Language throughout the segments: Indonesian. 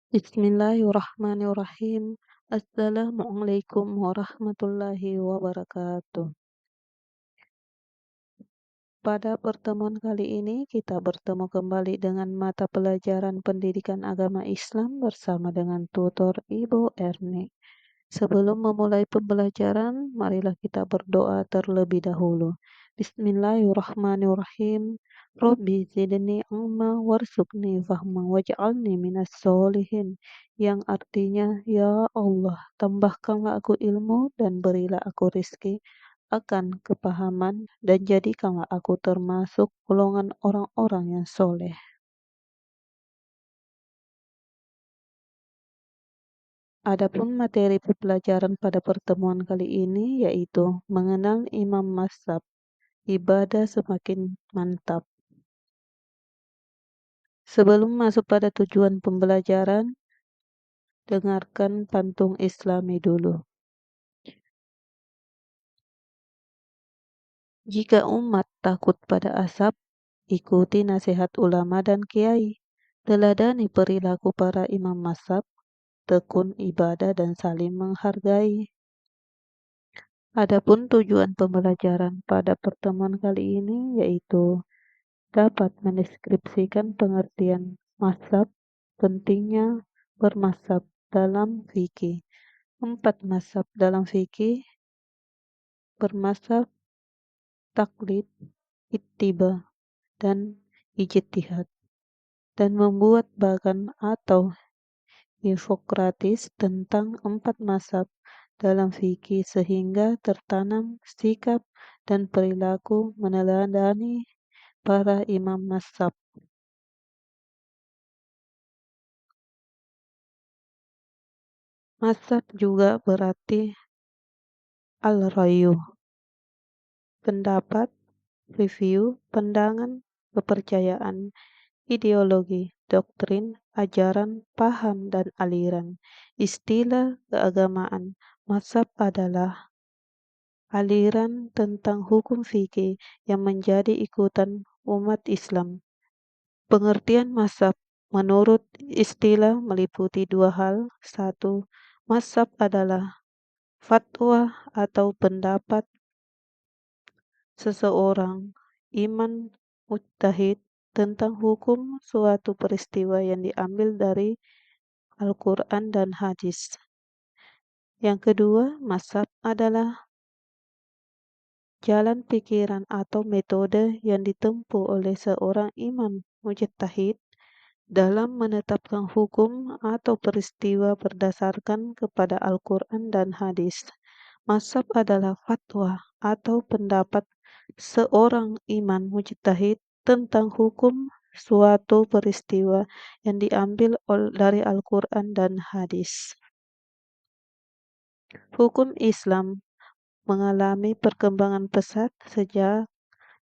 Bismillahirrahmanirrahim. Assalamualaikum warahmatullahi wabarakatuh. Pada pertemuan kali ini kita bertemu kembali dengan mata pelajaran pendidikan agama Islam bersama dengan tutor Ibu Erni. Sebelum memulai pembelajaran, marilah kita berdoa terlebih dahulu. Bismillahirrahmanirrahim. Rabbi zidni ilma warzuqni fahma waj'alni minas solihin. Yang artinya, Ya Allah, tambahkanlah aku ilmu dan berilah aku rizki akan kepahaman dan jadikanlah aku termasuk golongan orang-orang yang soleh. Adapun materi pembelajaran pada pertemuan kali ini yaitu mengenal Imam Mazhab, ibadah semakin mantap. Sebelum masuk pada tujuan pembelajaran, dengarkan pantun Islami dulu. Jika umat takut pada asap, ikuti nasihat ulama dan kiai. Teladani perilaku para imam mazhab, tekun ibadah dan saling menghargai. Adapun tujuan pembelajaran pada pertemuan kali ini yaitu dapat mendeskripsikan pengertian mazhab, pentingnya bermazhab dalam fikih. 4 mazhab dalam fikih: bermazhab, taklid, ittiba, dan ijtihad, dan membuat bagan atau infografis tentang 4 mazhab dalam fikih sehingga tertanam sikap dan perilaku meneladani para imam mazhab. Mazhab juga berarti al-rayu, pendapat, review, pandangan, kepercayaan, ideologi, doktrin, ajaran, paham, dan aliran. Istilah keagamaan, mazhab adalah aliran tentang hukum fikih yang menjadi ikutan umat Islam. Pengertian mazhab menurut istilah meliputi 2 hal. 1. Mazhab adalah fatwa atau pendapat seseorang imam mujtahid tentang hukum suatu peristiwa yang diambil dari Al-Quran dan hadis. Yang kedua, mazhab adalah jalan pikiran atau metode yang ditempuh oleh seorang imam mujtahid dalam menetapkan hukum atau peristiwa berdasarkan kepada Al-Quran dan hadis. Mazhab adalah fatwa atau pendapat seorang imam mujtahid tentang hukum suatu peristiwa yang diambil dari Al-Quran dan hadis. Hukum Islam mengalami perkembangan pesat sejak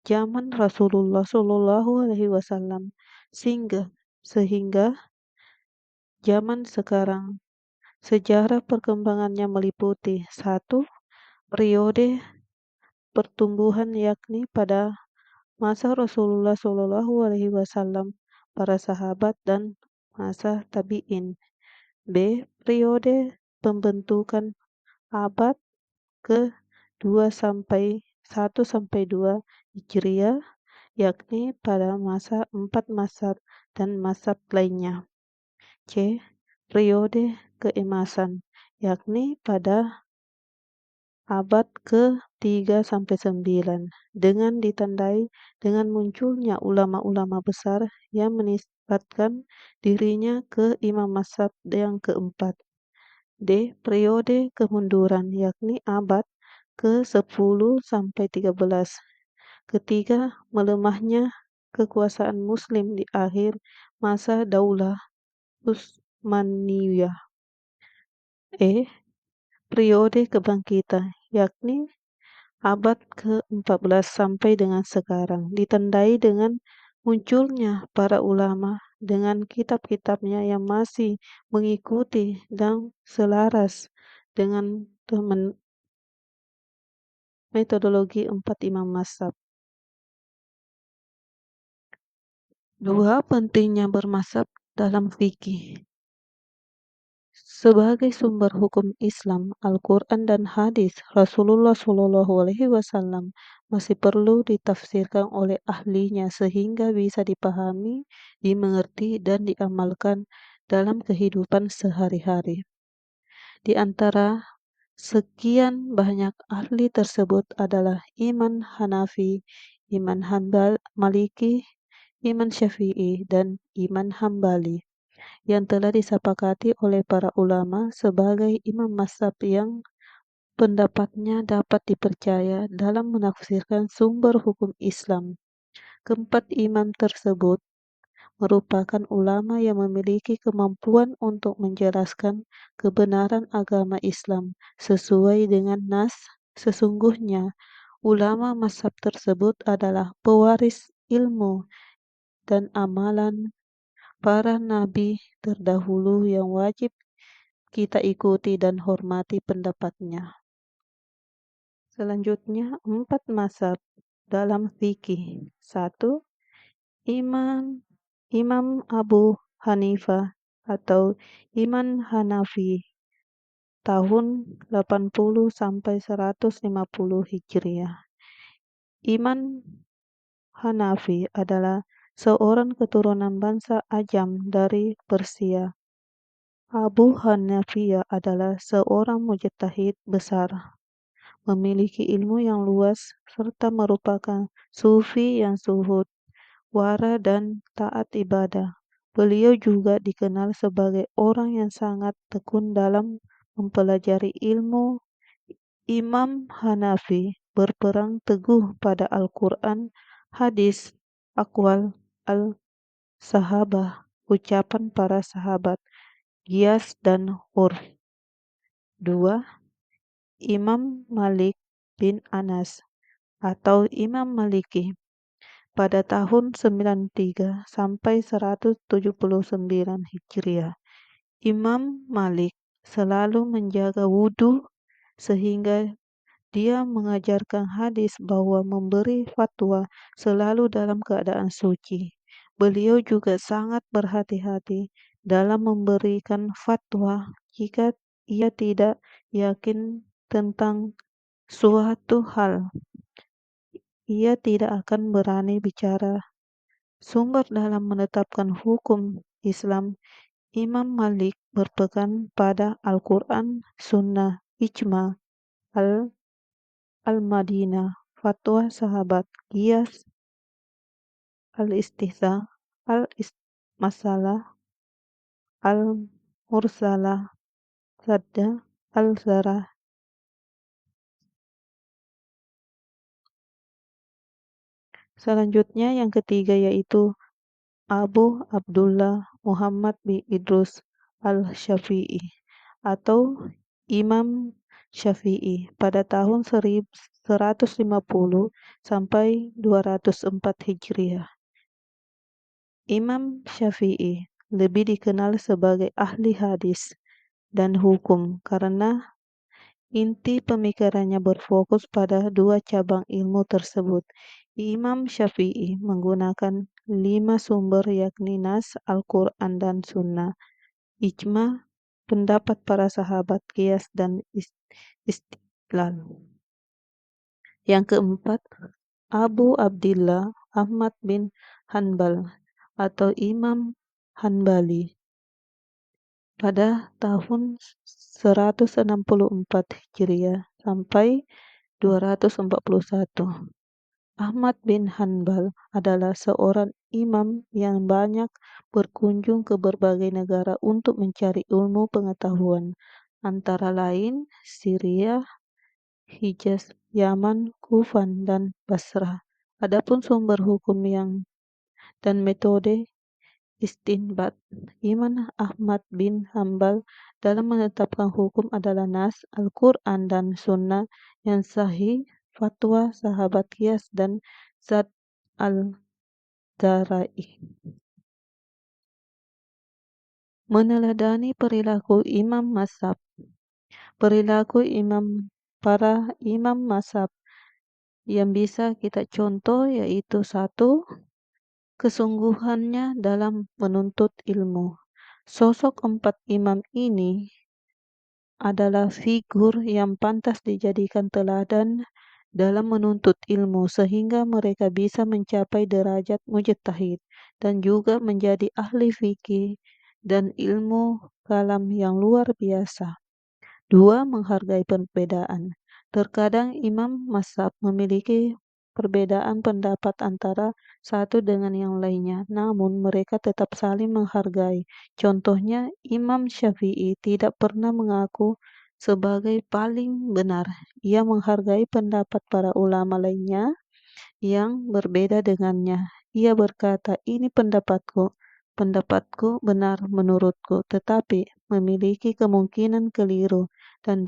zaman Rasulullah SAW sehingga zaman sekarang. Sejarah perkembangannya meliputi 1. Periode pertumbuhan yakni pada masa Rasulullah SAW, para sahabat dan masa tabi'in. B. Periode pembentukan abad ke-2 sampai 1 sampai 2 Hijriah, yakni pada masa 4 mazhab dan mazhab lainnya. C. Periode keemasan, yakni pada abad ke-3 sampai 9, dengan ditandai dengan munculnya ulama-ulama besar yang menisbatkan dirinya ke imam mazhab yang keempat. D. Periode kemunduran, yakni abad ke-10 sampai 13, ketika melemahnya kekuasaan muslim di akhir masa Daulah Utsmaniyah. E. Periode kebangkitan, yakni abad ke-14 sampai dengan sekarang, ditandai dengan munculnya para ulama dengan kitab-kitabnya yang masih mengikuti dan selaras dengan metodologi 4 imam mazhab. 2. Pentingnya bermazhab dalam fikih. Sebagai sumber hukum Islam, Al-Quran dan hadis Rasulullah SAW masih perlu ditafsirkan oleh ahlinya sehingga bisa dipahami, dimengerti, dan diamalkan dalam kehidupan sehari-hari. Di antara sekian banyak ahli tersebut adalah Iman Hanafi, Iman Maliki, Iman Syafi'i, dan Iman Hambali yang telah disepakati oleh para ulama sebagai imam mazhab yang pendapatnya dapat dipercaya dalam menafsirkan sumber hukum Islam. Keempat imam tersebut merupakan ulama yang memiliki kemampuan untuk menjelaskan kebenaran agama Islam sesuai dengan nas. Sesungguhnya, ulama mazhab tersebut adalah pewaris ilmu dan amalan para nabi terdahulu yang wajib kita ikuti dan hormati pendapatnya. Selanjutnya, 4 mazhab dalam fikih. 1. Imam Imam Abu Hanifah atau Imam Hanafi tahun 80 sampai 150 Hijriah. Imam Hanafi adalah seorang keturunan bangsa Ajam dari Persia. Abu Hanifah adalah seorang mujtahid besar, memiliki ilmu yang luas serta merupakan sufi yang zuhud, wara dan taat ibadah. Beliau juga dikenal sebagai orang yang sangat tekun dalam mempelajari ilmu. Imam Hanafi berpegang teguh pada Al-Quran, hadis, aqwal al-sahabah, ucapan para sahabat, qiyas dan urf. 2. Imam Malik bin Anas atau Imam Maliki pada tahun 93 sampai 179 Hijriah. Imam Malik selalu menjaga wudhu sehingga dia mengajarkan hadis bahwa memberi fatwa selalu dalam keadaan suci. Beliau juga sangat berhati-hati dalam memberikan fatwa jika ia tidak yakin tentang suatu hal. Ia tidak akan berani bicara. Sumber dalam menetapkan hukum Islam, Imam Malik berpegang pada Al-Quran, Sunnah, Ijma, Al-Madinah, fatwa sahabat, qiyas, al-istihsa, al-masalah, al-mursalah, sadda, al-zarah. Selanjutnya yang ketiga yaitu Abu Abdullah Muhammad bin Idrus al-Syafi'i atau Imam Syafi'i pada tahun 150 sampai 204 Hijriah. Imam Syafi'i lebih dikenal sebagai ahli hadis dan hukum karena inti pemikirannya berfokus pada dua cabang ilmu tersebut. Imam Syafi'i menggunakan 5 sumber yakni Nas, Al-Quran dan Sunnah, Ijma, pendapat para sahabat, qiyas dan istidlal. Yang keempat, Abu Abdillah Ahmad bin Hanbal atau Imam Hanbali pada tahun 164 Hijriah sampai 241. Ahmad bin Hanbal adalah seorang imam yang banyak berkunjung ke berbagai negara untuk mencari ilmu pengetahuan, antara lain Syria, Hijaz, Yaman, Kufan, dan Basrah. Adapun sumber hukum dan metode istinbat Imam Ahmad bin Hambal dalam menetapkan hukum adalah Nas, Al-Quran dan Sunnah yang sahih, fatwa sahabat, qiyas dan zat al-zarai. Meneladani perilaku imam mazhab. Perilaku para imam mazhab yang bisa kita contoh yaitu 1. Kesungguhannya dalam menuntut ilmu. Sosok 4 imam ini adalah figur yang pantas dijadikan teladan dalam menuntut ilmu sehingga mereka bisa mencapai derajat mujtahid dan juga menjadi ahli fikih dan ilmu kalam yang luar biasa. 2. Menghargai perbedaan. Terkadang imam mazhab memiliki perbedaan pendapat antara satu dengan yang lainnya, namun mereka tetap saling menghargai. Contohnya, Imam Syafi'i tidak pernah mengaku sebagai paling benar. Ia menghargai pendapat para ulama lainnya yang berbeda dengannya. Ia berkata, "Ini pendapatku. Pendapatku benar menurutku, tetapi memiliki kemungkinan keliru, dan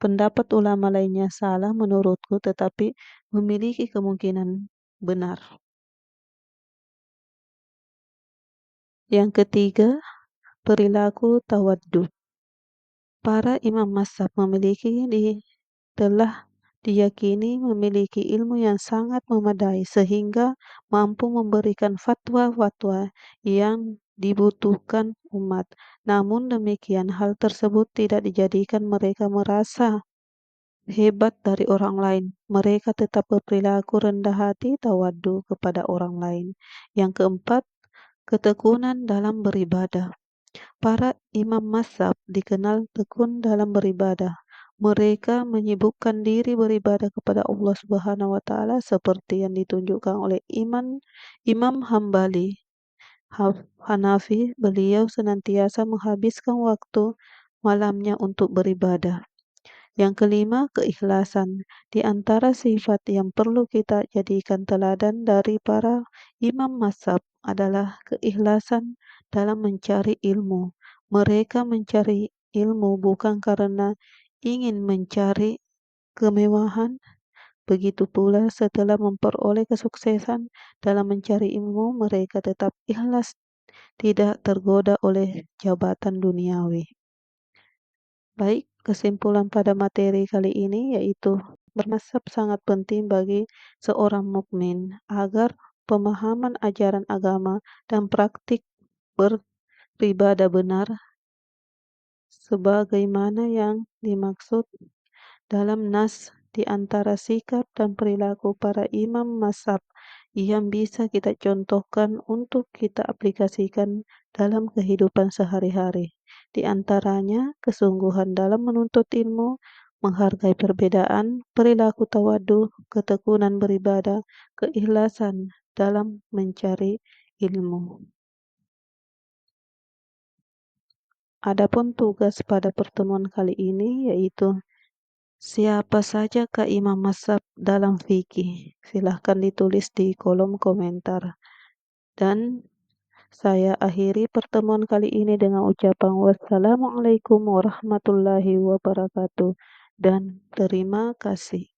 pendapat ulama lainnya salah menurutku, tetapi memiliki kemungkinan benar." Yang ketiga, perilaku tawaddu. Para imam mazhab telah diyakini memiliki ilmu yang sangat memadai sehingga mampu memberikan fatwa-fatwa yang dibutuhkan umat. Namun demikian, hal tersebut tidak dijadikan mereka merasa hebat dari orang lain. Mereka tetap berperilaku rendah hati tawadu kepada orang lain. Yang keempat, ketekunan dalam beribadah. Para imam mazhab dikenal tekun dalam beribadah. Mereka menyibukkan diri beribadah kepada Allah Subhanahu wa taala seperti yang ditunjukkan oleh Imam Hambali Hanafi. Beliau senantiasa menghabiskan waktu malamnya untuk beribadah. Yang kelima, keikhlasan. Di antara sifat yang perlu kita jadikan teladan dari para imam mazhab adalah keikhlasan dalam mencari ilmu. Mereka mencari ilmu bukan karena ingin mencari kemewahan. Begitu pula setelah memperoleh kesuksesan dalam mencari ilmu, mereka tetap ikhlas, tidak tergoda oleh jabatan duniawi. Baik, kesimpulan pada materi kali ini yaitu bermazhab sangat penting bagi seorang mukmin agar pemahaman ajaran agama dan praktik beribadah benar sebagaimana yang dimaksud dalam nas di antara sikap dan perilaku para imam mazhab yang bisa kita contohkan untuk kita aplikasikan dalam kehidupan sehari-hari. Di antaranya kesungguhan dalam menuntut ilmu, menghargai perbedaan, perilaku tawadu, ketekunan beribadah, keikhlasan dalam mencari ilmu. Adapun tugas pada pertemuan kali ini yaitu siapa sajakah imam mazhab dalam fikih? Silahkan ditulis di kolom komentar. Dan saya akhiri pertemuan kali ini dengan ucapan wassalamualaikum warahmatullahi wabarakatuh dan terima kasih.